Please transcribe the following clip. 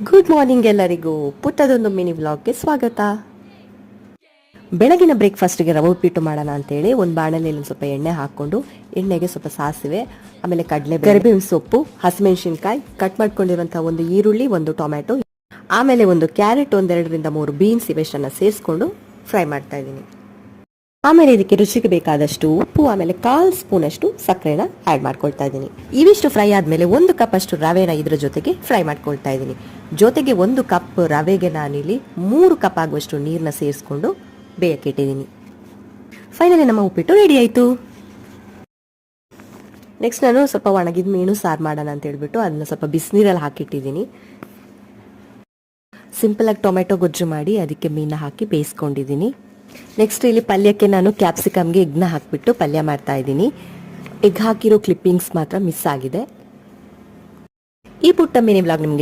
Good morning ಎಲ್ಲರಿಗೂ ಪುಟ್ಟದೊಂದು mini ವ್ಲಾಗ್ಗೆ ಸ್ವಾಗತ. ಬೆಳಗಿನ ಬ್ರೇಕ್ಫಾಸ್ಟ್ಗೆ ರವೆ ಉಪ್ಪಿಟ್ಟು ಮಾಡೋಣ ಅಂತೇಳಿ ಒಂದು ಬಾಣಲೆಯಲ್ಲಿ ಸ್ವಲ್ಪ ಎಣ್ಣೆ ಹಾಕ್ಕೊಂಡು ಎಣ್ಣೆಗೆ ಸ್ವಲ್ಪ ಸಾಸಿವೆ, ಆಮೇಲೆ ಕಡಲೆ, ಕರಿಬೇವಿನ ಸೊಪ್ಪು, ಹಸಿಮೆಣಸಿನ್ಕಾಯಿ, ಕಟ್ ಮಾಡ್ಕೊಂಡಿರುವಂತಹ ಒಂದು ಈರುಳ್ಳಿ, ಒಂದು ಟೊಮ್ಯಾಟೊ, ಆಮೇಲೆ ಒಂದು ಕ್ಯಾರೆಟ್, 2-3 ಬೀನ್ಸ್ ಇವೆಷ್ಟನ್ನು ಸೇರಿಸ್ಕೊಂಡು ಫ್ರೈ ಮಾಡ್ತಾ ಇದ್ದೀನಿ. ಆಮೇಲೆ ಇದಕ್ಕೆ ರುಚಿಗೆ ಬೇಕಾದಷ್ಟು ಉಪ್ಪು, ಆಮೇಲೆ 1/4 ಸ್ಪೂನ್ ಅಷ್ಟು ಸಕ್ಕರೆನ ಆ್ಯಡ್ ಮಾಡ್ಕೊಳ್ತಾ ಇದ್ದೀನಿ. ಇವಿಷ್ಟು ಫ್ರೈ ಆದಮೇಲೆ 1 ಕಪ್ ಅಷ್ಟು ರವೆನ ಇದ್ರ ಜೊತೆಗೆ ಫ್ರೈ ಮಾಡ್ಕೊಳ್ತಾ ಇದ್ದೀನಿ. ಜೊತೆಗೆ 1 ಕಪ್ ರವೆಗೆ ನಾನಿಲ್ಲಿ 3 ಕಪ್ ಆಗುವಷ್ಟು ನೀರನ್ನ ಸೇರಿಸ್ಕೊಂಡು ಬೇಯಕ್ಕೆ ಇಟ್ಟಿದ್ದೀನಿ. ಫೈನಲಿ ನಮ್ಮ ಉಪ್ಪಿಟ್ಟು ರೆಡಿ ಆಯಿತು. ನೆಕ್ಸ್ಟ್ ನಾನು ಸ್ವಲ್ಪ ಒಣಗಿದ ಮೀನು ಸಾರು ಮಾಡೋಣ ಅಂತ ಹೇಳ್ಬಿಟ್ಟು ಅದನ್ನ ಸ್ವಲ್ಪ ಬಿಸಿನೀರಲ್ಲಿ ಹಾಕಿಟ್ಟಿದ್ದೀನಿ. ಸಿಂಪಲ್ ಆಗಿ ಟೊಮೆಟೊ ಗೊಜ್ಜು ಮಾಡಿ ಅದಕ್ಕೆ ಮೀನ ಹಾಕಿ ಬೇಯಿಸ್ಕೊಂಡಿದ್ದೀನಿ. ನೆಕ್ಸ್ಟ್ ಇಲ್ಲಿ ಪಲ್ಯಕ್ಕೆ ನಾನು ಕ್ಯಾಪ್ಸಿಕಮ್ಗೆ ಎಗ್ನ ಹಾಕಿಬಿಟ್ಟು ಪಲ್ಯ ಮಾಡ್ತಾ ಇದ್ದೀನಿ. ಎಗ್ ಹಾಕಿರೋ ಕ್ಲಿಪ್ಪಿಂಗ್ಸ್ ಮಾತ್ರ ಮಿಸ್ ಆಗಿದೆ. ಈ ಪುಟ್ಟ ಮಿನಿ ವ್ಲಾಗ್ ನಿಮಗೆ